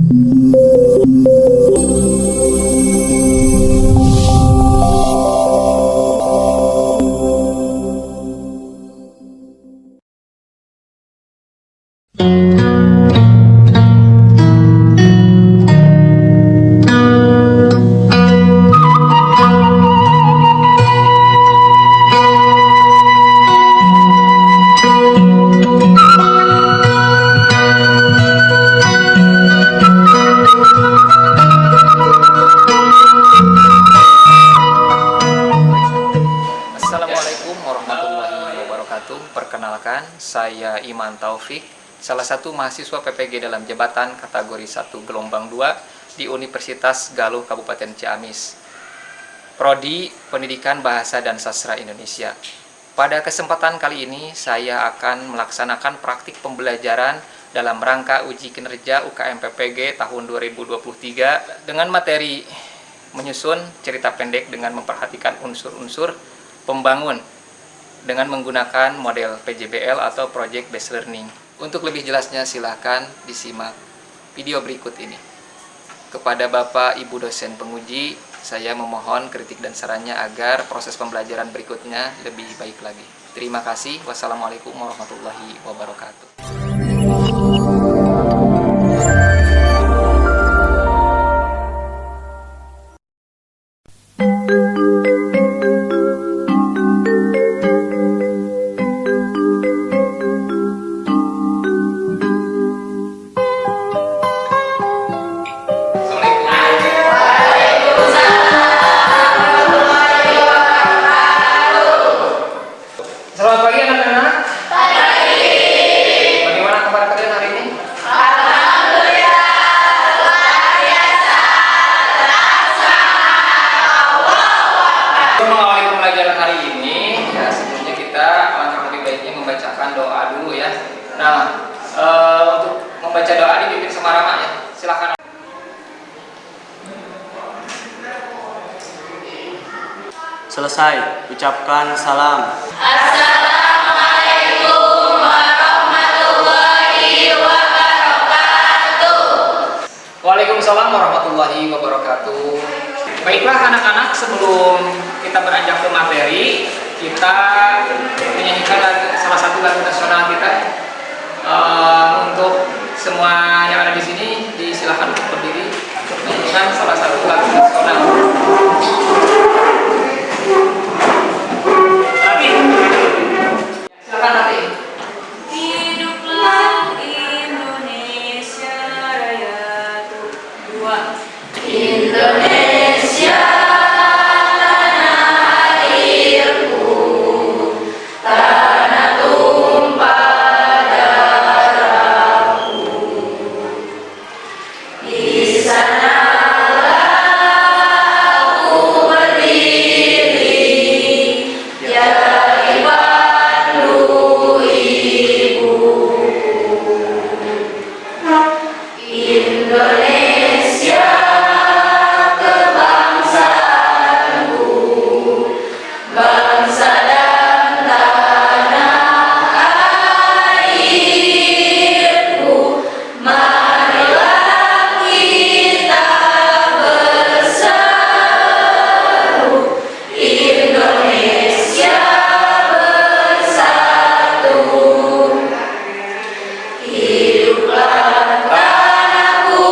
Assalamualaikum warahmatullahi wabarakatuh. Perkenalkan, saya Iman Taufik, salah satu mahasiswa PPG dalam jabatan kategori 1 gelombang 2 di Universitas Galuh Kabupaten Ciamis, Prodi Pendidikan Bahasa dan Sastra Indonesia. Pada kesempatan kali ini, saya akan melaksanakan praktik pembelajaran dalam rangka uji kinerja UKM PPG tahun 2023 dengan materi menyusun cerita pendek dengan memperhatikan unsur-unsur pembangun dengan menggunakan model PJBL atau Project Based Learning. Untuk lebih jelasnya silahkan disimak video berikut ini. Kepada Bapak Ibu dosen penguji, saya memohon kritik dan sarannya agar proses pembelajaran berikutnya lebih baik lagi. Terima kasih. Wassalamualaikum warahmatullahi wabarakatuh. Selamat pagi anak-anak. Pagi. Bagaimana kabar kalian hari ini? Alhamdulillah luar biasa. Untuk mengawali pembelajaran hari ini, ya sebelumnya kita langkah lebih baiknya membacakan doa dulu ya. Nah, untuk membaca doa dipimpin sama Rama ya. Silakan. Selesai, ucapkan salam. Assalamualaikum warahmatullahi wabarakatuh. Waalaikumsalam warahmatullahi wabarakatuh. Baiklah anak-anak, sebelum kita beranjak ke materi, kita menyanyikan salah satu lagu nasional kita. Untuk semua yang ada di sini, disilakan untuk berdiri untuk menyanyikan salah satu lagu nasional. Silakan nanti. Hiduplah Indonesia Raya. 2. Indonesia tanah airku, tanah tumpah darahku. Di sanalah aku berdiri, jadi pandu ibuku. Indonesia kebangsaanku, bangsa dan tanah airku. Marilah kita berseru, Indonesia bersatu. Hiduplah tanahku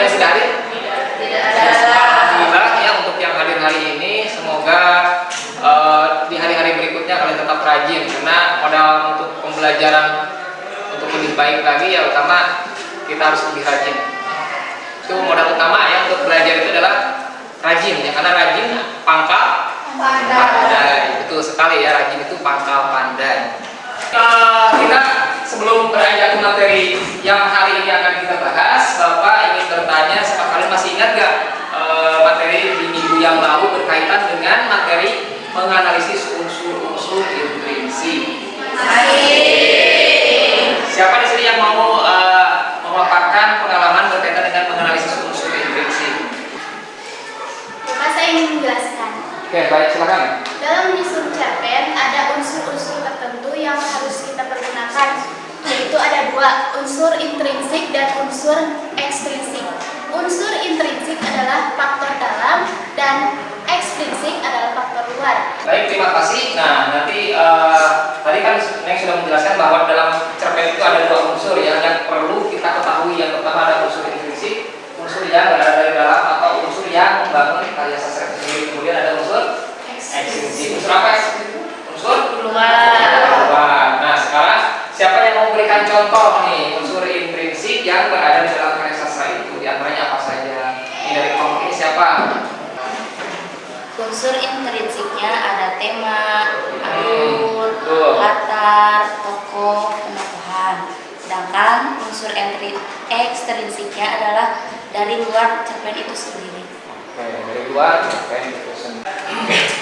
yang sudah hadir? Tidak Alhamdulillah ya, untuk yang hadir hari ini semoga di hari-hari berikutnya kalian tetap rajin, karena modal untuk pembelajaran untuk lebih baik lagi ya utama kita harus lebih rajin. Itu modal utama ya untuk belajar itu adalah rajin ya, karena rajin pangkal pandai. Betul sekali ya, rajin itu pangkal pandai. Kita sebelum beranjak ke materi yang hari ini akan kita bahas, Bapak ingin bertanya sama kalian, masih ingat gak materi di minggu yang lalu berkaitan dengan materi menganalisis unsur-unsur intrinsik? Siapa di sini yang mau memaparkan pengalaman berkaitan dengan menganalisis unsur intrinsik? Maka saya ingin menjelaskan. Oke, baik, silakan. Dalam menyusun cerpen ada unsur-unsur tertentu yang harus kita pergunakan, yaitu ada dua, unsur intrinsik dan unsur ekstrinsik. Unsur intrinsik adalah faktor dalam dan ekstrinsik adalah faktor luar. Baik, terima kasih. Nah, nanti tadi kan Neng sudah menjelaskan bahwa dalam cerpen itu ada dua unsur yang perlu kita ketahui. Yang pertama ada unsur intrinsik, unsur yang berada dari dalam atau unsur yang membangun karya sastra itu sendiri. Kemudian ada unsur ekstrinsik. Unsur apa? Unsur luar. Nah, sekarang siapa yang mau memberikan contoh nih unsur intrinsik yang berada di dalam karya sastra itu? Di antaranya apa saja? Ini dari kelompok ini siapa? Unsur intrinsiknya ada tema, alur, latar, tokoh, penokohan. Sedangkan unsur ekstrinsiknya adalah dari luar cerpen itu sendiri. Oke, dari luar cerpen itu sendiri.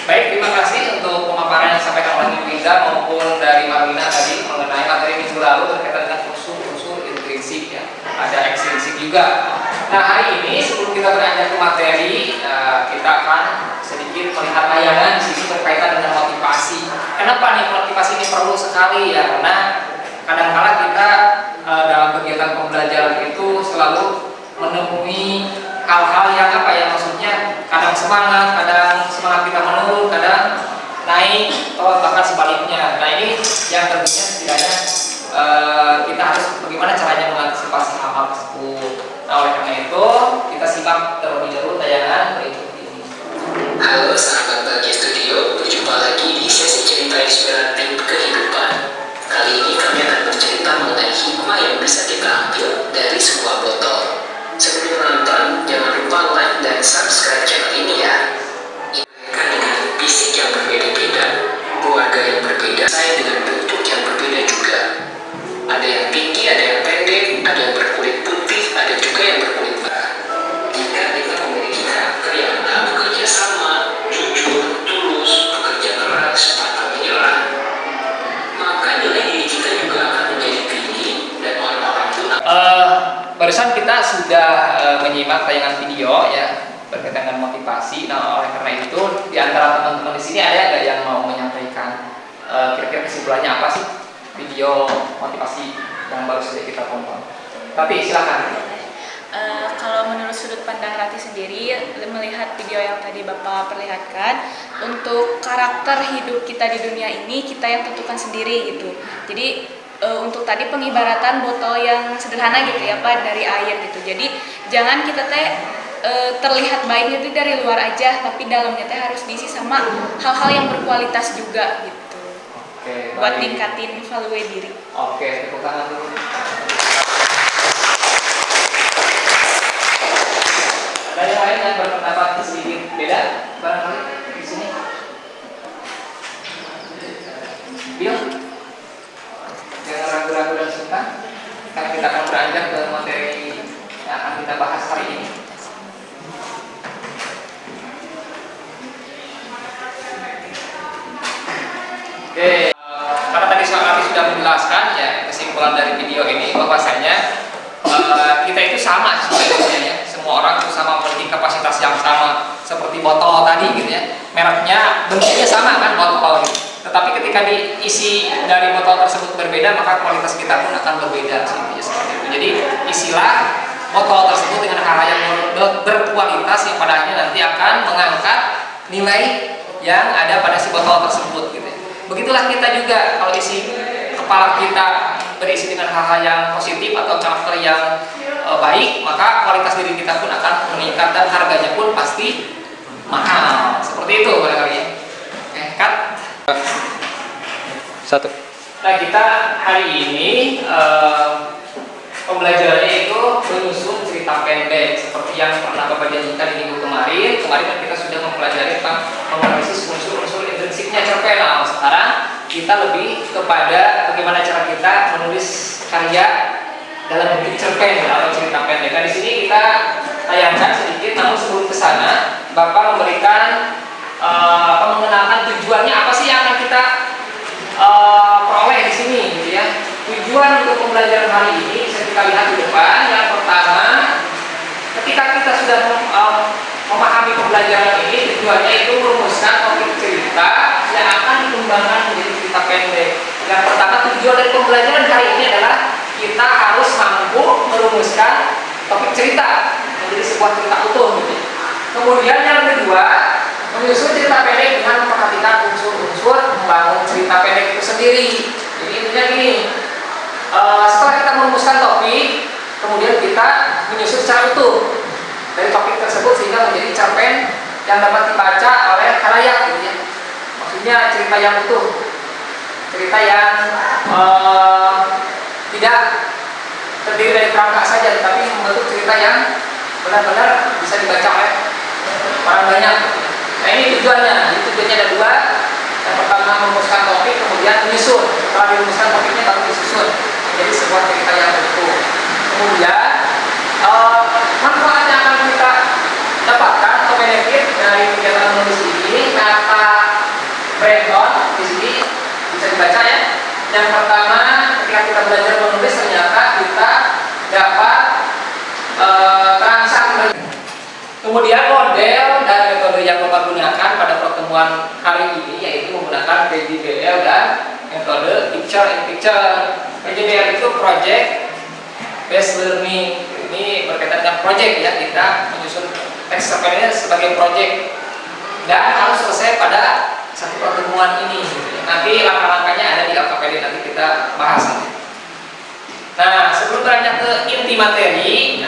Baik, terima kasih untuk pemaparan yang disampaikan oleh Winda maupun dari Marlina tadi mengenai materi minggu lalu berkaitan dengan unsur-unsur intrinsik ya. Ada ekstrinsik juga. Nah, hari ini sebelum kita beranjak ke materi, kita akan sedikit melihat tayangan di sini berkaitan dengan motivasi. Kenapa nih motivasi ini perlu sekali ya? Karena kadang-kala kita dalam kegiatan pembelajaran itu selalu menemui hal-hal yang apa ya, maksudnya kadang semangat kita menurun, kadang naik atau bahkan sebaliknya. Nah, ini yang tentunya setidaknya kita harus bagaimana caranya mengantisipasi hal-hal tersebut. Nah, oleh karena itu kita simak terlebih dahulu tayangan berikut ini. Halo sahabat Bahagia Studio, berjumpa lagi di sesi cerita inspiratif kehidupan. Kali ini kami akan bercerita mengenai hikmah yang bisa kita ambil dari sebuah botol. Sebelum menonton, jangan lupa like dan subscribe channel ini ya. Kan dengan fisik yang berbeda-beda, keluarga yang berbeda, saya dengan bentuk yang berbeda juga. Ada yang tinggi, ada yang pendek, ada yang berkulit putih, ada juga yang berkulit merah. Jika kita memiliki karakter yang tahu bekerja sama, jujur, tulus, bekerja keras, atau menyerah, maka nilai diri kita juga akan menjadi tinggi dan orang-orang pun Barusan kita sudah menyimak tayangan video ya berkaitan dengan motivasi. Nah, oleh karena itu di antara teman-teman di sini ada nggak yang mau menyampaikan kira-kira kesimpulannya apa sih video motivasi yang baru saja kita tonton? Tapi silakan. Kalau menurut sudut pandang Rati sendiri, melihat video yang tadi Bapak perlihatkan, untuk karakter hidup kita di dunia ini kita yang tentukan sendiri gitu. Jadi untuk tadi pengibaratan botol yang sederhana gitu ya Pak, dari air gitu. Jadi jangan kita terlihat baiknya itu dari luar aja, tapi dalamnya harus diisi sama hal-hal yang berkualitas juga gitu. Oke, buat baik. ningkatin value diri. Oke, tepuk tangan dulu. Ada yang lain yang berpendapat sedikit beda barangkali di sini? Bill? Jangan ragu-ragu dan sungkan, karena kita akan beranjak ke materi yang akan kita bahas hari ini. Oke, karena tadi Rati sudah menjelaskan ya kesimpulan dari video ini bahwasanya kita itu sama sebenarnya ya. Semua orang itu sama, memiliki kapasitas yang sama seperti botol tadi gitu ya. Mereknya, bentuknya sama kan botol gitu. Tetapi ketika diisi dari botol tersebut berbeda, maka kualitas kita pun akan berbeda seperti itu. Jadi isilah botol tersebut dengan hal yang berkualitas yang pada akhirnya nanti akan mengangkat nilai yang ada pada si botol tersebut gitu ya. Begitulah kita juga, kalau isi kepala kita berisi dengan hal-hal yang positif atau karakter yang baik, maka kualitas diri kita pun akan meningkat dan harganya pun pasti mahal. Seperti itu barangkali ya. Oke, cut. Satu. Nah, kita hari ini pembelajarannya itu menyusun cerita pendek seperti yang pernah Bapak janjikan di minggu kemarin. Kemarin kan kita sudah mempelajari tentang menganalisis unsur-unsur intrinsiknya cerpen. Nah, sekarang kita lebih kepada bagaimana cara kita menulis karya dalam bentuk cerpen atau cerita pendek. Nah, di sini kita tayangkan sedikit, namun sebelum ke sana, Bapak memberikan mengenalkan tujuannya apa sih yang akan kita peroleh di sini, gitu ya. Tujuan untuk pembelajaran hari ini bisa kita lihat di depan. Yang pertama, ketika kita sudah memahami pembelajaran ini, tujuannya itu merumuskan topik cerita yang akan dikembangkan menjadi cerita pendek. Yang pertama, tujuan dari pembelajaran hari ini adalah kita harus mampu merumuskan topik cerita menjadi sebuah cerita utuh. Kemudian yang kedua, menyusun cerita pendek dengan memperhatikan unsur-unsur membangun cerita pendek itu sendiri. Jadi intinya gini, setelah kita merumuskan topik, kemudian kita menyusun secara utuh dari topik tersebut sehingga menjadi cerpen yang dapat dibaca oleh khalayak, gitu ya. Maksudnya cerita yang utuh, cerita yang tidak terdiri dari perangkat saja, tetapi membentuk cerita yang benar-benar bisa dibaca oleh orang banyak. Nah, ini tujuannya. Jadi tujuannya ada dua. Yang pertama merumuskan topik, kemudian menyusun. Setelah dirumuskan topiknya baru disusun menjadi sebuah cerita yang utuh. Kemudian manfaat yang akan kita dapatkan atau benefit dari kegiatan menulis ini, kata Brandon di sini bisa dibaca ya. Yang pertama, ketika kita belajar menulis ternyata kita dapat terangsang. Kemudian model dan metode yang Bapak gunakan pada pertemuan hari ini yaitu menggunakan PJBL dan metode picture in picture. PJBL itu project based learning. Ini berkaitan dengan project ya, kita menyusun teks cerpennya sebagai project dan harus selesai pada satu pertemuan ini. Nanti langkah-langkahnya ada di LKPD, nanti kita bahas nanti. Nah, sebelum beranjak ke inti materi,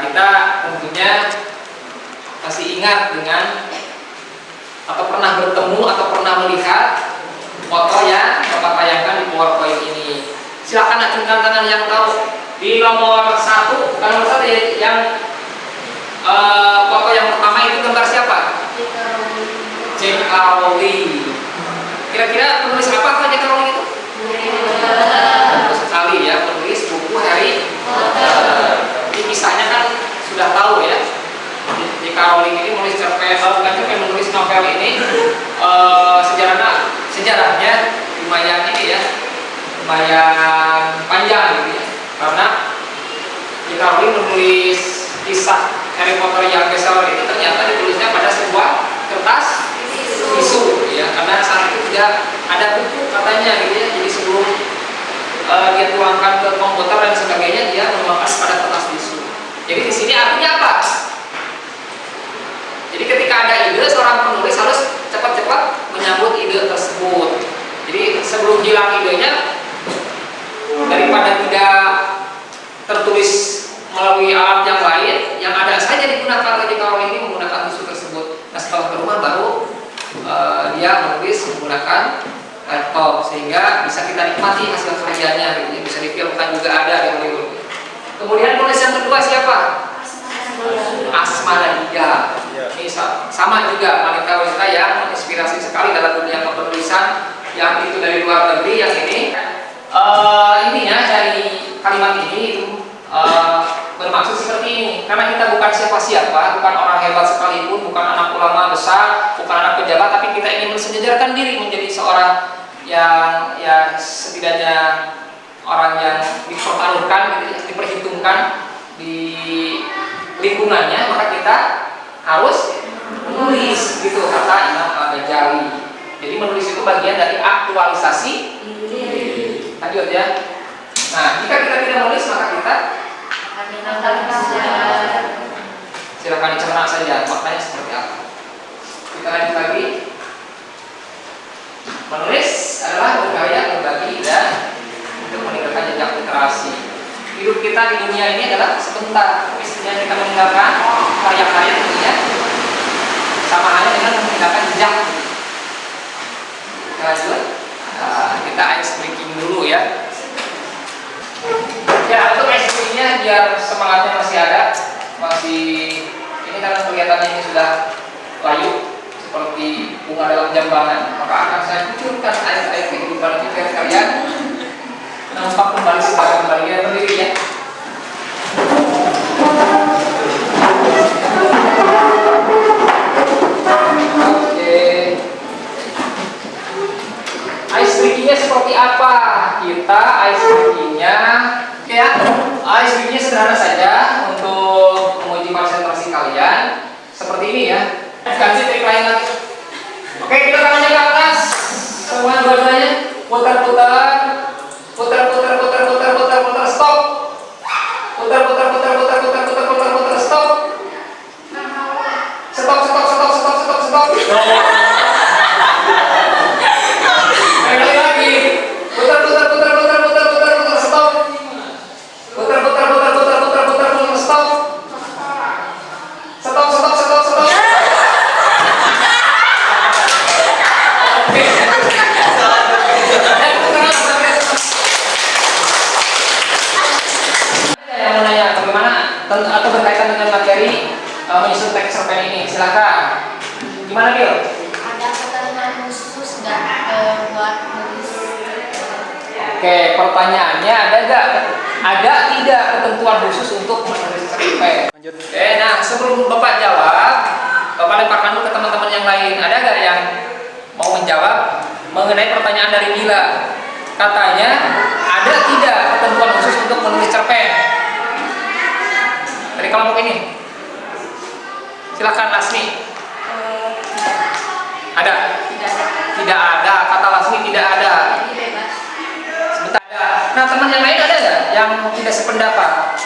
kita tentunya masih ingat dengan atau pernah bertemu atau pernah melihat foto yang Bapak tayangkan di PowerPoint ini. Silakan acungkan tangan yang tahu. Di nomor 1, bukan nomor 1 ya, yang foto yang pertama itu gambar siapa? J.K. Rowling. Kira-kira penulis apa J.K. Rowling itu? Bagus sekali ya, penulis buku Harry Potter. Ini kisahnya kan sudah tahu ya. J.K. Rowling ini menulis menulis novel ini sejarahnya lumayan ini ya, lumayan panjang gitu ya. Karena J.K. Rowling menulis kisah Harry Potter yang bestseller itu ternyata ditulisnya pada sebuah kertas tisu ya, karena saat itu tidak ada buku katanya gitu ya. Jadi sebelum dia tuangkan ke komputer dan sebagainya, dia menuangkan pada kertas tisu. Jadi di sini artinya apa? Jadi ketika ada ide, seorang penulis harus cepat-cepat menyambut ide tersebut. Jadi sebelum hilang idenya, daripada tidak tertulis melalui alat yang lain, yang ada saja digunakan oleh J.K. Rowling ini menggunakan tisu tersebut. Nah, setelah ke rumah baru dia menulis menggunakan laptop sehingga bisa kita nikmati hasil karyanya, gitu. Bisa difilmkan juga ada di Hollywood. Kemudian penulis yang kedua siapa? Asmanadia. Ini sama juga wanita-wanita yang menginspirasi sekali dalam dunia kepenulisan, yang itu dari luar negeri, yang ini intinya dari kalimat ini itu bermaksud seperti ini. Karena kita bukan siapa-siapa, bukan orang hebat sekalipun, bukan anak ulama besar, bukan anak pejabat, tapi kita ingin mensejajarkan diri menjadi seorang yang ya setidaknya orang yang dipertaruhkan, diperhitungkan di lingkungannya, maka kita harus menulis, gitu kata Imam Al-Ghazali. Jadi menulis itu bagian dari aktualisasi diri. Lanjut ya. Nah, jika kita tidak menulis, maka kita silakan dicerna saja maknanya seperti apa. Kita lanjut lagi. Menulis adalah berkarya, berbagi, dan konsentrasi. Hidup kita di dunia ini adalah sebentar. Istilah kita meninggalkan karya-karya tentunya sama halnya dengan meninggalkan jejak. Lanjut, kita ice breaking dulu ya. Ya, untuk ice breakingnya biar semangatnya masih ada, ini karena kelihatannya ini sudah layu seperti bunga dalam jambangan, maka akan saya kucurkan air kehidupan itu biar kalian nampak kembali sebagai bagian berdiri ya. Oke. Ice breakingnya seperti apa? Kita ice breakingnya ya, ice breakingnya sederhana saja untuk menguji konsentrasi kalian seperti ini ya. Kasih trik lain lagi. Oke, kita tangannya ke atas, semua dua-duanya, putar-putar, stop. Putar, stop. Stop. Sekali lagi, putar, stop. Stop. Yang mau nanya bagaimana atau berkaitan dengan materi menyusun teks cerpen ini, silakan. Gimana Bill? Ada ketentuan khusus nggak buat nulis? Oke, pertanyaannya ada tidak ketentuan khusus untuk menulis cerpen? Lanjut. Oke, nah sebelum Bapak jawab, Bapak lemparkan dulu ke teman-teman yang lain. Ada nggak yang mau menjawab mengenai pertanyaan dari Bila? Katanya ada tidak ketentuan khusus untuk menulis cerpen dari kelompok ini? Silakan Lasmi. Ada? Tidak ada. Kata Lasmi tidak ada. Sebentar ada. Nah teman yang lain ada nggak yang tidak sependapat?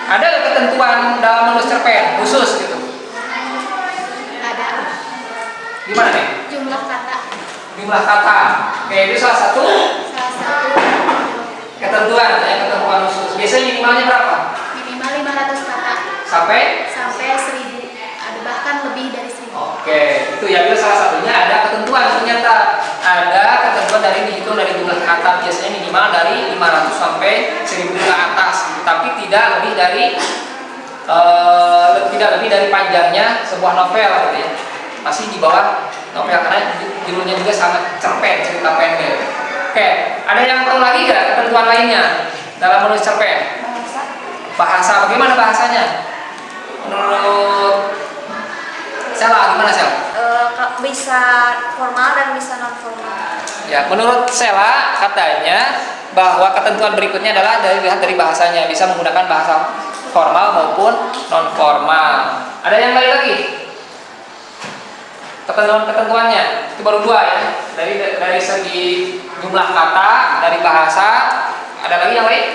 Ada nggak ketentuan dalam menulis cerpen khusus gitu? Ada Gimana nih? jumlah kata. Jumlah kata. Oke, itu salah satu ketentuan khusus. Biasanya minimalnya berapa? Minimal 500 kata Sampai? sampai 1000. Ada bahkan lebih dari 1000. Oke, itu ya, salah satunya ada ketentuan. Ternyata ada ketentuan dari dihitung dari jumlah kata, biasanya minimal dari 500 sampai 1000 ke atas, tapi tidak lebih dari panjangnya sebuah novel gitu ya. Masih di bawah novel karena judulnya juga sangat cerpen, cerita pendek. Oke, ada yang tahu lagi nggak ketentuan lainnya dalam menulis cerpen? Bahasa, bagaimana bahasanya? Menurut Sela, gimana Sel? Bisa formal dan bisa non formal. Ya, menurut Sela katanya bahwa ketentuan berikutnya adalah dilihat dari bahasanya, bisa menggunakan bahasa formal maupun non formal. Ada yang lain lagi? Ketentuannya itu baru 2 ya. Dari segi jumlah kata, dari bahasa, ada lagi yang lain?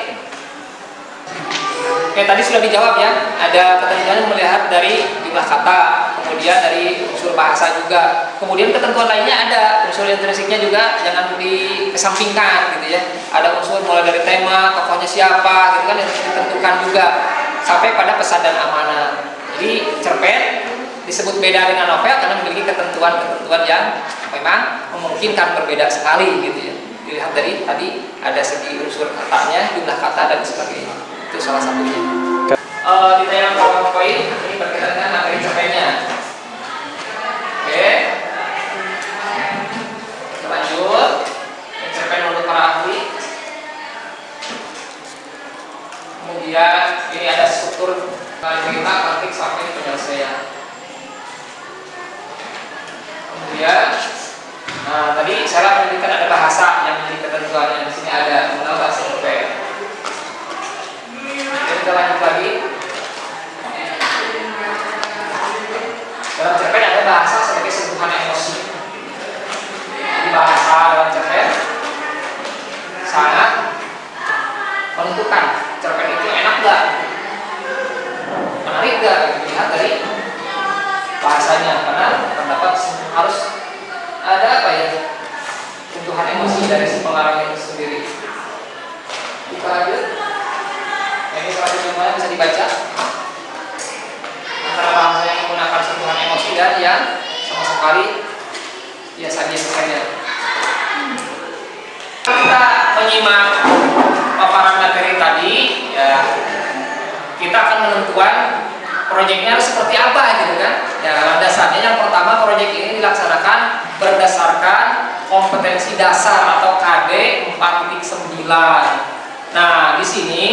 Oke, tadi sudah dijawab ya. Ada ketentuannya melihat dari jumlah kata, kemudian dari unsur bahasa juga. Kemudian ketentuan lainnya ada unsur intrinsiknya juga, jangan dikesampingkan gitu ya. Ada unsur mulai dari tema, tokohnya siapa, gitu kan, yang harus ditentukan juga sampai pada pesan dan amanah. Jadi cerpen disebut beda dengan novel karena memiliki ketentuan-ketentuan yang memang memungkinkan berbeda sekali gitu ya. Dilihat dari tadi ada segi unsur katanya, jumlah kata dan sebagainya. Itu salah satunya. Ditanya PowerPoint ini berkaitan dengan materi cerpennya. Oke. Kita lanjut. Cerpen menurut para ahli. Kemudian ini ada struktur cerita, konflik sampai penyelesaian. Kemudian, nah tadi saya menunjukkan ada bahasa yang menjadi ketentuannya. Di sini ada mengenal bahasa cerpen. Kita lanjut lagi. Dalam cerpen ada bahasa sebagai sentuhan emosi. Jadi bahasa dalam cerpen sangat menentukan cerpen itu enak gak, menarik gak, dilihat dari bahasanya. Karena terdapat harus ada sentuhan emosi dari si pengarang itu sendiri. Kita lanjut. Ini selanjutnya bisa dibaca. Antara bahasa yang menggunakan sentuhan emosi dan yang sama sekali biasa-biasa saja. Kita menyimak paparan materi tadi, ya, kita akan menentukan proyeknya harus seperti apa gitu kan. Ya, landasannya yang pertama, proyek ini dilaksanakan berdasarkan kompetensi dasar atau KD 4.9. Nah, di sini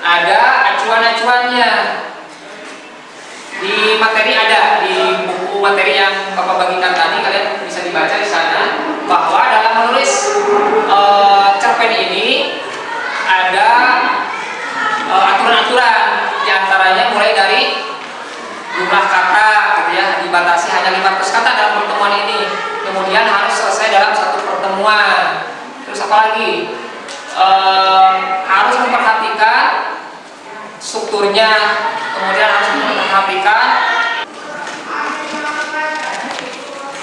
ada acuan-acuannya. Di materi ada, di buku materi yang Bapak bagikan tadi, kalian bisa dibaca di sana bahwa dalam menulis cerpen ini ada aturan-aturan, diantaranya mulai dari jumlah kata gitu ya, dibatasi hanya 500 kata dalam pertemuan ini, kemudian harus selesai dalam satu pertemuan. Terus apa lagi? Harus memperhatikan strukturnya, kemudian harus memperhatikan.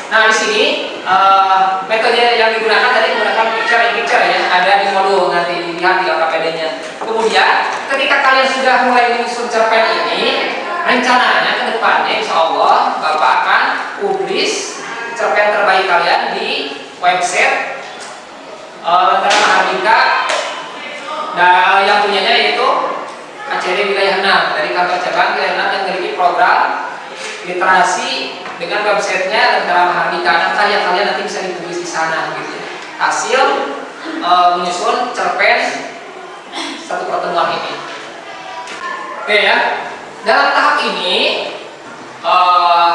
Nah, di sini metode yang digunakan tadi menggunakan picture in picture ya, ada di modul, nanti dilihat di LKPD-nya. Kemudian ketika kalian sudah mulai menyusun cerpen ini, rencananya ke depannya insya Allah Bapak akan publish cerpen terbaik kalian di website Lentera Mahardika, dan yang punyanya yaitu ACD Wilayah 6 dari kantor cabang Wilayah 6 yang memiliki program literasi dengan websitenya Lentera Mahardika. Nah, kalian nanti bisa dipublish di sana gitu ya. Hasil menyusun cerpen satu pertemuan ini. Oke ya. Dalam tahap ini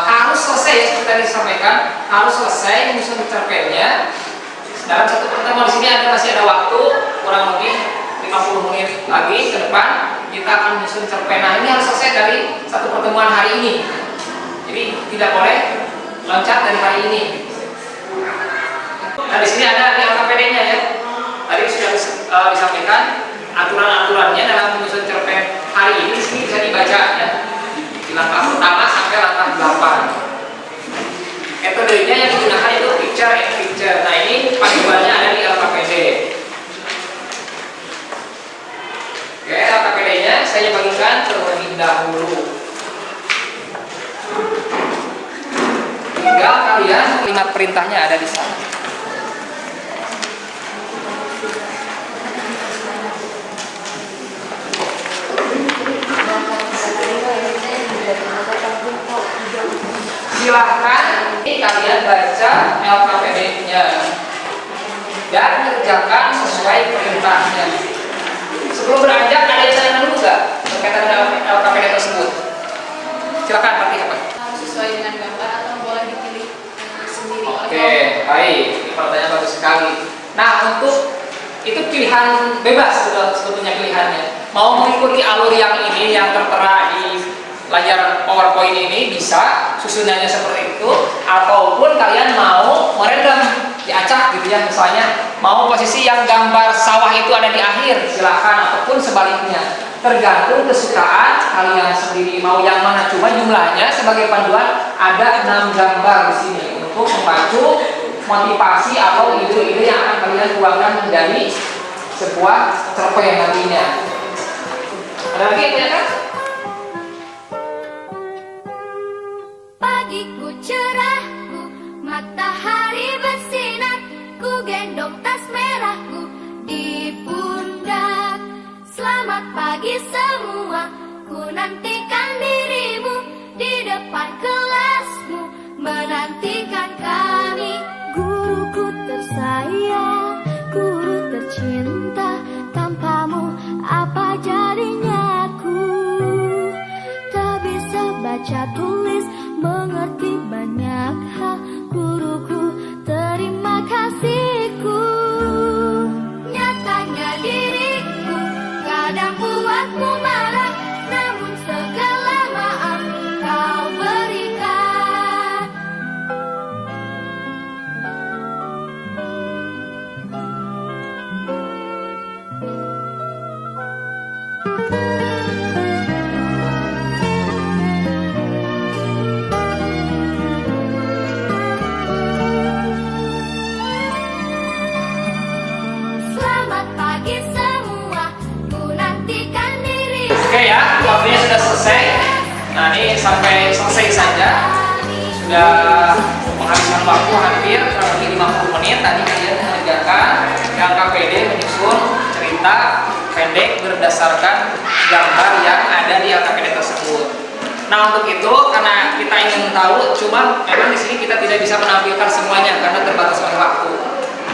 harus selesai ya, seperti tadi disampaikan, harus selesai menyusun cerpennya dalam satu pertemuan. Di sini masih ada waktu kurang lebih 50 menit lagi ke depan kita akan menyusun cerpen. Nah, ini harus selesai dari satu pertemuan hari ini. Jadi tidak boleh loncat dari hari ini. Nah, di sini ada LKPD-nya ya. Tadi sudah disampaikan aturan-aturannya dalam menyusun cerpen hari ini. Di sini bisa dibaca ya. Di langkah pertama sampai langkah 8. Metodenya yang digunakan itu picture in picture. Nah, ini panduannya ada di LKPD. Oke, LKPD-nya saya bagikan terlebih dahulu. Tinggal kalian kalimat perintahnya ada di sana. Silahkan kalian baca LKPD-nya dan kerjakan sesuai perintahnya. Sebelum beranjak, ada yang tanya dulu nggak berkaitan dengan LKPD tersebut? Silakan, Pak apa? Harus sesuai dengan gambar atau boleh dipilih sendiri? Oke, baik. Ini pertanyaan bagus sekali. Nah, untuk itu pilihan bebas sebetulnya pilihannya. Mau mengikuti alur yang ini yang tertera di layar PowerPoint ini bisa susunannya seperti itu, ataupun kalian mau merendam diacak gitu ya, misalnya mau posisi yang gambar sawah itu ada di akhir, silakan, ataupun sebaliknya, tergantung kesukaan kalian sendiri mau yang mana. Cuma jumlahnya sebagai panduan ada 6 gambar di sini untuk membantu motivasi atau ide-ide yang akan kalian tuangkan menjadi sebuah cerpen nantinya. Ada lagi yang kan? Pagiku cerahku, matahari bersinar, ku gendong tas merahku di pundak. Selamat pagi semua, ku nantikan dirimu di depan kelasmu, menantikan kami. Guruku tersayang, guru tercinta, tanpamu apa jadinya aku? Tak bisa baca tulis, mengerti banyak hal, guruku terima kasihku. Nyatanya diriku kadang buatmu marah, namun segala maaf kau berikan. Nah, ini sampai selesai saja. Sudah menghabiskan waktu hampir kurang lebih 50 menit. Tadi kalian mengerjakan yang KPD menyusun cerita pendek berdasarkan gambar yang ada di LKPD tersebut. Nah, untuk itu karena kita ingin tahu, cuma memang di sini kita tidak bisa menampilkan semuanya karena terbatas oleh waktu.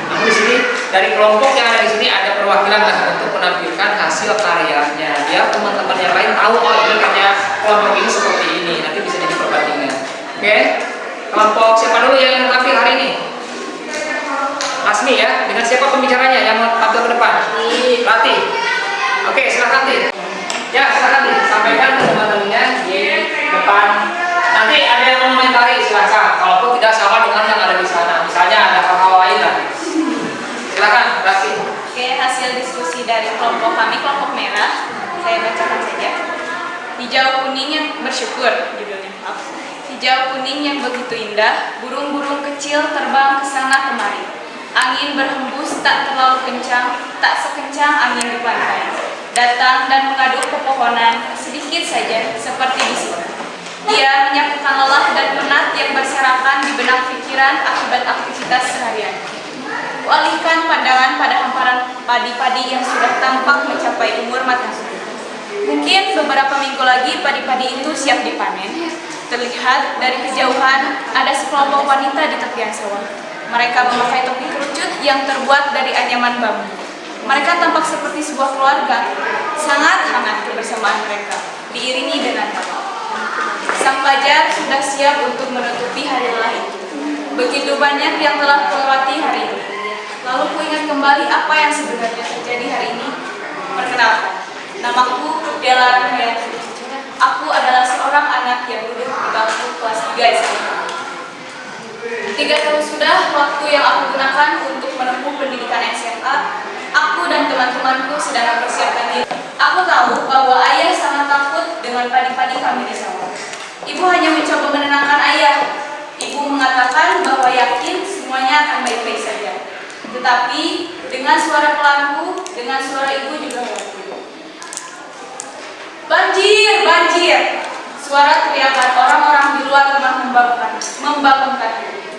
Namun di sini dari kelompok yang ada di sini ada perwakilan untuk menampilkan hasil karyanya, biar teman-teman yang lain tahu oh ini karya kelompok ini seperti ini, nanti bisa jadi perbandingan. Oke, kelompok siapa dulu yang tampil hari ini? Asmi ya, dengan siapa pembicaranya yang mau tampil ke depan? Latih. Oke, silakan Ti. Ya, silakan Ti, sampaikan ke teman-temannya di depan. Nanti ada yang mengomentari, silakan. Kalaupun tidak sama dengan yang ada di sana, misalnya ada hal-hal lain lah. Silakan, Rati. Oke, hasil diskusi dari kelompok kami, kelompok merah, saya bacakan saja. Hijau kuning yang bersyukur, judulnya. Hijau kuning yang begitu indah, burung-burung kecil terbang ke sana kemari. Angin berhembus tak terlalu kencang, tak sekencang angin di pantai. Datang dan mengaduk pepohonan, sedikit saja, seperti di sini. Ia menyapukan lelah dan penat yang berserakan di benak pikiran akibat aktivitas seharian. Kualihkan pandangan pada hamparan padi-padi yang sudah tampak mencapai umur matang. Mungkin beberapa minggu lagi padi-padi itu siap dipanen. Terlihat dari kejauhan ada sekelompok wanita di tepian sawah. Mereka memakai topi kerucut yang terbuat dari anyaman bambu. Mereka tampak seperti sebuah keluarga. Sangat hangat kebersamaan mereka, diiringi dengan tawa. Sang fajar sudah siap untuk menutupi hari lelah itu. Begitu banyak yang telah melewati hari ini. Lalu ku ingat kembali apa yang sebenarnya terjadi hari ini. Perkenalkan, namaku Della Rahmayati. Aku adalah seorang anak yang duduk di bangku kelas 3 SMA. 3 tahun sudah waktu yang aku gunakan untuk menempuh pendidikan SMA. Aku dan teman-temanku sedang mempersiapkan diri. Aku tahu bahwa ayah sangat takut dengan padi-padi kami di sawah. Ibu hanya mencoba menenangkan ayah. Ibu mengatakan bahwa yakin semuanya akan baik-baik saja. Tetapi dengan suara pelanku, dengan suara ibu juga khawatir. Banjir, banjir! Suara teriakan orang-orang di luar rumah membangunkan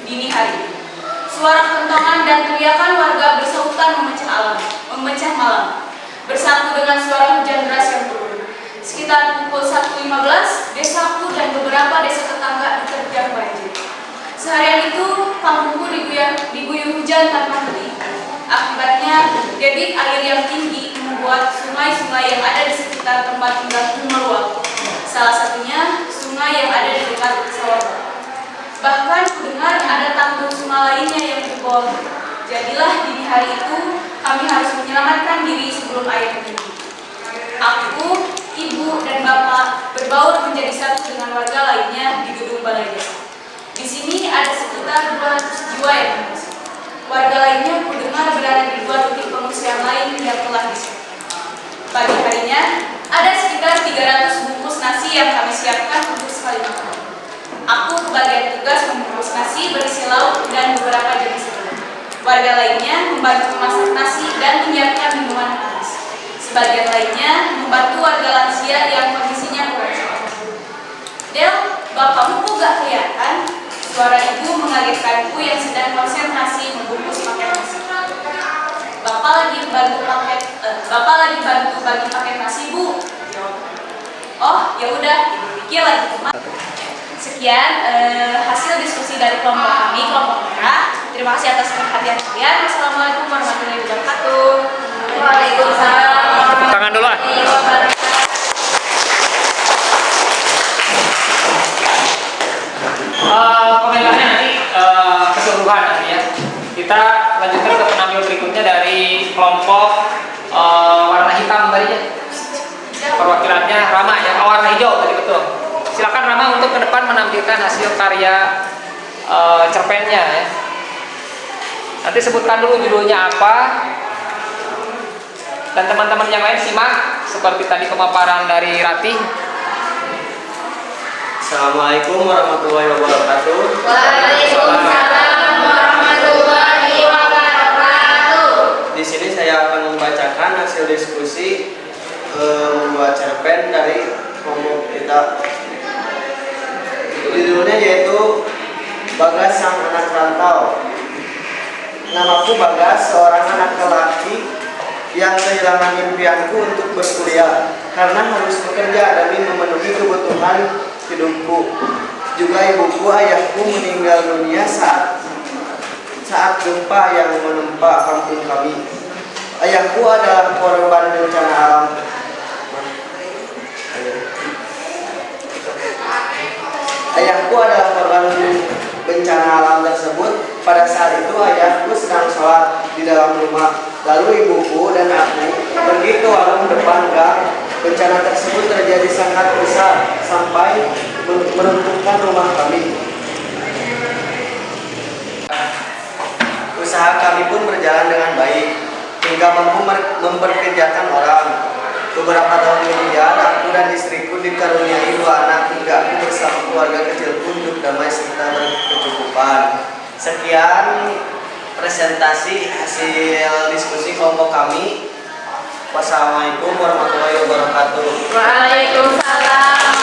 dini hari. Suara kentongan dan teriakan warga bersautan memecah malam. Bersatu dengan suara hujan deras yang turun. Sekitar pukul 1.15, desaku dan beberapa desa tetangga diterjang banjir. Seharian itu, kampungku diguyur hujan tanpa henti. Akibatnya, debit air yang tinggi membuat sungai-sungai yang ada di sekitar tempat tinggalku meluap. Salah satunya, sungai yang ada di dekat sawah. Bahkan kudengar ada tanggul sungai lainnya yang jebol. Jadilah dini hari itu, kami harus menyelamatkan diri sebelum air tinggi. Aku, ibu, dan bapak berbaur menjadi satu dengan warga lainnya di gedung balai desa. Di sini ada sekitar 200 jiwa yang mengungsi. Warga lainnya kudengar berada di 2 titik pengungsian lain yang telah disiapkan. Pagi harinya, ada sekitar 300 bungkus nasi yang kami siapkan untuk sekali makan. Aku kebagian tugas membungkus nasi berisi lauk dan beberapa jenis telur. Warga lainnya membantu memasak nasi dan menyiapkan minuman panas. Sebagian lainnya membantu warga lansia yang kondisinya kurang sehat. Del, bapakmu kok gak kelihatan? Suara ibu mengagetkanku yang sedang konsentrasi membungkus paket nasi. Bapak lagi bantu bagi paket nasi, Bu. Oh, ya udah, Ibu pikir lagi kemana? Sekian hasil diskusi dari kelompok kami, kelompok merah. Terima kasih atas perhatian kalian. Wassalamualaikum warahmatullahi wabarakatuh. Waalaikumsalam. Tangan dulu. Komentarnya nanti keseluruhan nanti ya. Kita lanjutkan ke penampil berikutnya dari kelompok warna hitam tadinya. Perwakilannya Rama ya, warna hijau tadi betul. Silakan Rama untuk ke depan menampilkan hasil karya cerpennya ya. Nanti sebutkan dulu judulnya apa. Dan teman-teman yang lain simak seperti tadi pemaparan dari Ratih. Assalamualaikum warahmatullahi wabarakatuh. Waalaikumsalam warahmatullahi wabarakatuh. Di sini saya akan membacakan hasil diskusi membuat cerpen dari kelompok kita Bagas sang anak rantau. Namaku Bagas, seorang anak lelaki yang kehilangan impianku untuk berkuliah karena harus bekerja demi memenuhi kebutuhan hidupku. Juga ibuku, ayahku meninggal dunia saat gempa yang menempa kampung kami. Ayahku adalah korban bencana alam. Ayahku adalah korban bencana alam tersebut. Pada saat itu ayahku sedang sholat di dalam rumah. Lalu ibuku dan aku pergi ke warung depan gang. Bencana tersebut terjadi sangat besar sampai meruntuhkan rumah kami. Usaha kami pun berjalan dengan baik hingga mampu memperkerjakan orang. Beberapa tahun kemudian aku dan istriku dikaruniai 2 anak hingga aku bersama keluarga kecil pun hidup damai serta berkecukupan. Sekian presentasi hasil diskusi kelompok kami. Wassalamualaikum warahmatullahi wabarakatuh. Waalaikumsalam.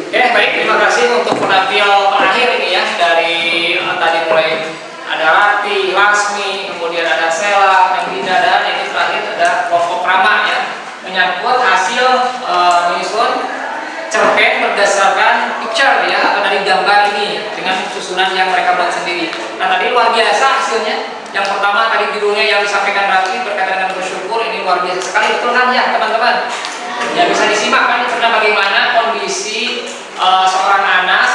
Oke, baik, terima kasih untuk penampil terakhir ini ya, dari tadi mulai ada Rati, Lasmi, kemudian ada Sela, Megida, dan ini terakhir ada kelompok Rama ya, menyangkut hasil menyusun cerpen berdasarkan picture ya, atau dari gambar ini dengan susunan yang mereka buat sendiri. Nah, tadi luar biasa hasilnya. Yang pertama tadi judulnya yang disampaikan Rati berkaitan dengan bersyukur, ini luar biasa sekali, betul kan ya teman-teman? Ya, bisa disimak kan karena bagaimana kondisi seorang anak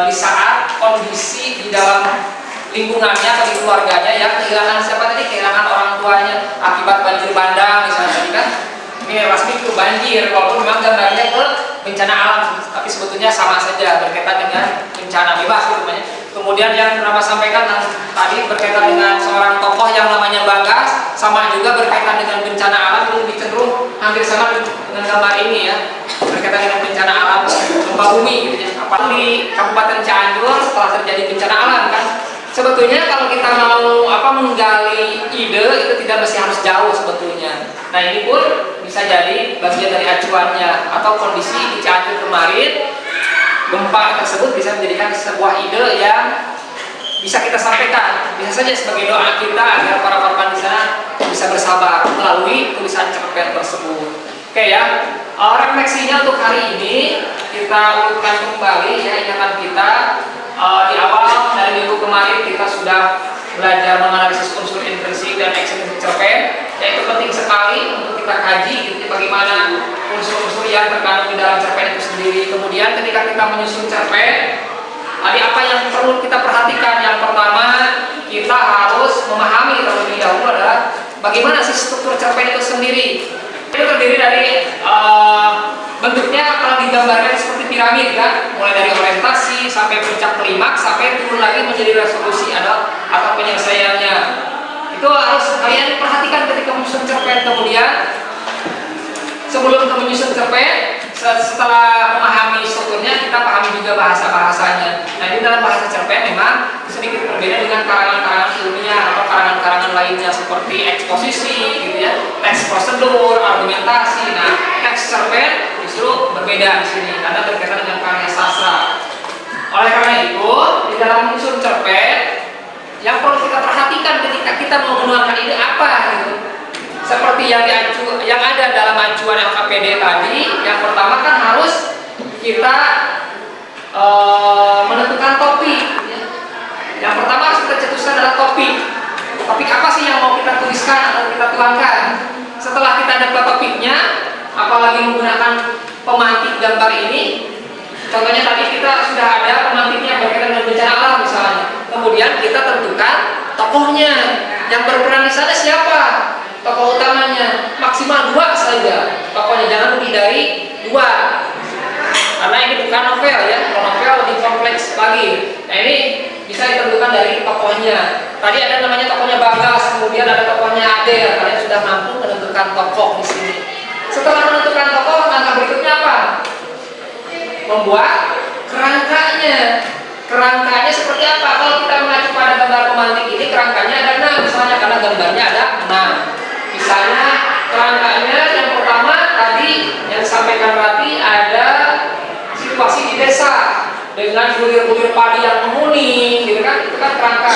di saat kondisi di dalam lingkungannya atau di keluarganya ya kehilangan siapa tadi, kehilangan orang tuanya akibat banjir bandang misalnya tadi kan. Ini Rasmi itu banjir, walaupun memang gambarnya ke bencana alam, tapi sebetulnya sama saja berkaitan dengan bencana bebas gitu. Kemudian yang Rama sampaikan tadi berkaitan dengan seorang tokoh yang namanya Bagas, sama juga berkaitan dengan bencana alam, itu lebih cenderung hampir sama dengan gambar ini ya, berkaitan dengan bencana alam gempa bumi gitu ya. Apalagi di Kabupaten Cianjur setelah terjadi bencana alam kan, sebetulnya kalau kita mau menggali ide itu tidak mesti harus jauh sebetulnya. Nah, ini pun bisa jadi bagian dari acuannya, atau kondisi di Cianjur kemarin gempa tersebut bisa menjadikan sebuah ide yang bisa kita sampaikan, bisa saja sebagai doa kita agar para korban di sana bisa bersabar melalui tulisan cerpen tersebut. Oke ya, refleksinya untuk hari ini kita urutkan kembali ya ingatan kita. Di awal dari minggu kemarin kita sudah belajar menganalisis unsur intrinsik dan ekstrinsik cerpen, yaitu penting sekali untuk kita kaji gitu, bagaimana unsur-unsur yang terkandung di dalam cerpen itu sendiri. Kemudian ketika kita menyusun cerpen, tadi apa yang perlu kita perhatikan? Yang pertama, kita harus memahami terlebih dahulu adalah bagaimana sih struktur cerpen itu sendiri. Itu terdiri dari bentuknya kalau digambarkan seperti piramid kan, mulai dari orientasi sampai puncak klimaks sampai turun lagi menjadi resolusi atau penyelesaiannya. Itu harus kalian perhatikan ketika menyusun cerpen. Kemudian sebelum menyusun cerpen, setelah memahami strukturnya, kita pahami juga bahasa-bahasanya. Nah, ini dalam bahasa cerpen memang sedikit berbeda dengan karangan-karangan ilmiah atau karangan-karangan lainnya seperti eksposisi gitu ya, teks prosedur, argumentasi. Nah, teks cerpen justru berbeda di sini karena berkaitan dengan karya sastra. Oleh karena itu, di dalam menyusun cerpen yang perlu kita perhatikan ketika kita mau menuangkan ide apa gitu. Seperti yang ada dalam acuan LKPD tadi, yang pertama kan harus kita menentukan topik. Yang pertama harus kita cetuskan adalah topik. Topik apa sih yang mau kita tuliskan atau kita tuangkan? Setelah kita dapat topiknya, apalagi menggunakan pemantik gambar ini, contohnya tadi kita sudah ada pemantiknya berkaitan dengan bencana alam misalnya. Kemudian kita tentukan tokohnya, yang berperan di sana siapa? Tokoh utamanya maksimal 2 saja tokohnya, jangan lebih dari 2 karena ini bukan novel ya. Kalau novel lebih kompleks lagi. Nah, ini bisa ditentukan dari tokohnya. Tadi ada namanya tokohnya Bagas, kemudian ada tokohnya Ade. Kalian sudah mampu menentukan tokoh di sini. Setelah menentukan tokoh, langkah berikutnya apa? Membuat kerangkanya. Kerangkanya seperti apa? Kalau kita mengacu pada gambar pemantik ini, kerangkanya ada 6 misalnya, karena gambarnya ada 6. Misalnya kerangkanya yang pertama tadi yang disampaikan Rati ada situasi dengan bulir-bulir padi yang menguning, gitu kan? Itu kan kerangka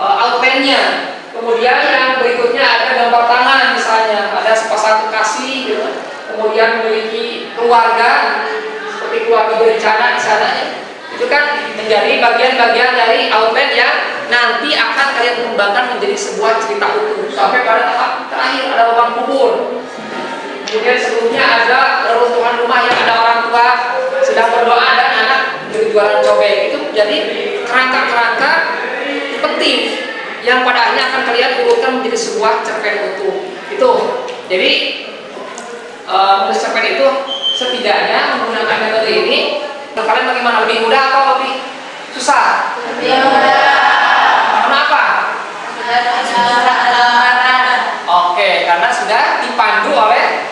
outline-nya. Kemudian yang berikutnya ada gambar tangan, misalnya ada sepasang kekasih, gitu. Kemudian memiliki keluarga seperti keluarga berencana di sana, ya. Itu kan menjadi bagian-bagian dari outline yang nanti akan kalian kembangkan menjadi sebuah cerita utuh sampai pada tahap terakhir ada lubang kubur. Kemudian sebelumnya ada reruntuhan rumah yang ada orang tua sedang berdoa dan anak berjualan cobek. Itu jadi kerangka-kerangka penting yang pada akhirnya akan kalian urutkan menjadi sebuah cerpen utuh. Itu jadi menulis cerpen itu setidaknya menggunakan metode ini. Kalian bagaimana, lebih mudah atau lebih susah? Lebih mudah. Kenapa? Oke, karena sudah dipandu oleh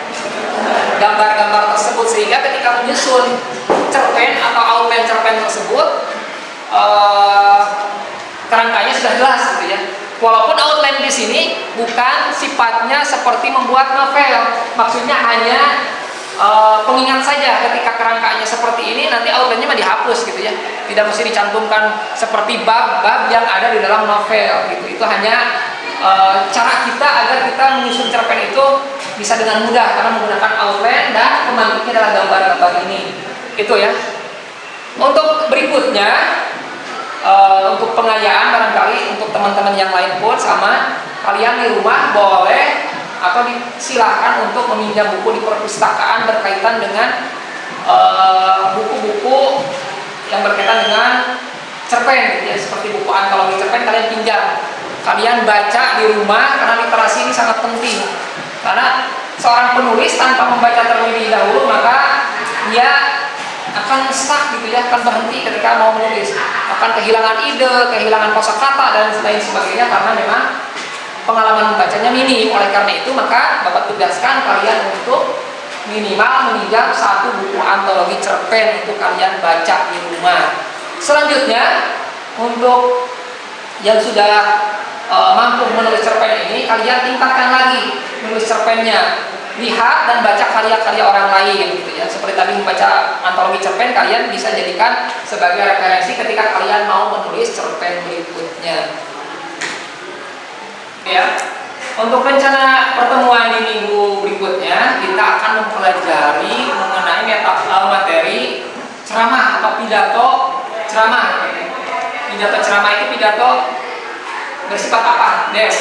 gambar-gambar tersebut, sehingga ketika menyusun cerpen atau outline cerpen tersebut kerangkanya sudah jelas, gitu ya. Walaupun outline di sini bukan sifatnya seperti membuat novel, maksudnya hanya pengingat saja. Ketika kerangkanya seperti ini, nanti outline-nya mah dihapus, gitu ya. Tidak mesti dicantumkan seperti bab-bab yang ada di dalam novel, gitu. Itu hanya cara kita agar kita menyusun cerpen itu bisa dengan mudah karena menggunakan outline dan pemantiknya adalah gambar-gambar ini. Itu ya. Untuk berikutnya, untuk pengayaan barangkali untuk teman-teman yang lain pun sama, kalian di rumah boleh atau disilahkan untuk meminjam buku di perpustakaan berkaitan dengan buku-buku yang berkaitan dengan cerpen, gitu ya. Seperti buku antologi cerpen kalian pinjam, kalian baca di rumah, karena literasi ini sangat penting. Karena seorang penulis tanpa membaca terlebih dahulu, maka dia akan stuck, gitu ya, akan berhenti ketika mau menulis, akan kehilangan ide, kehilangan kosakata dan lain sebagainya karena memang pengalaman membacanya minim. Oleh karena itu, maka Bapak tugaskan kalian untuk minimal meminjam satu buku antologi cerpen itu kalian baca di rumah. Selanjutnya, untuk yang sudah mampu menulis cerpen ini, kalian tingkatkan lagi menulis cerpennya. Lihat dan baca karya-karya orang lain, gitu ya. Seperti tadi membaca antologi cerpen, kalian bisa jadikan sebagai referensi ketika kalian mau menulis cerpen berikutnya. Ya, untuk rencana pertemuan di minggu berikutnya, kita akan mempelajari mengenai materi ceramah atau pidato ceramah. Pidato ceramah itu pidato bersifat apa, Des?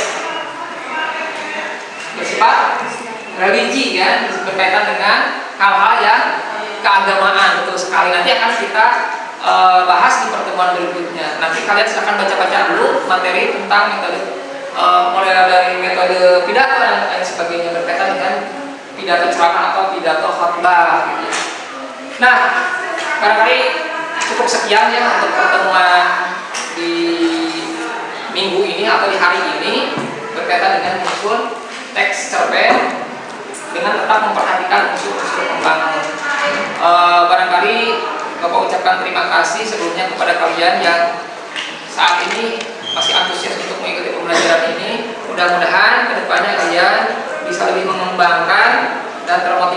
Bersifat religi, kan, berkaitan dengan hal-hal yang keagamaan, betul sekali. Nanti akan kita bahas di pertemuan berikutnya. Nanti kalian silahkan baca-baca dulu materi tentang metode, mulai dari metode pidato dan lain sebagainya berkaitan dengan pidato ceramah atau pidato khotbah, gitu. Nah, barangkali cukup sekian ya untuk pertemuan di minggu ini atau di hari ini berkaitan dengan unsur teks cerpen dengan tetap memperhatikan unsur-unsur pembangun. Barangkali Bapak ucapkan terima kasih sebelumnya kepada kalian yang saat ini masih antusias untuk mengikuti pembelajaran ini. Mudah-mudahan kedepannya kalian bisa lebih mengembangkan dan termotivasi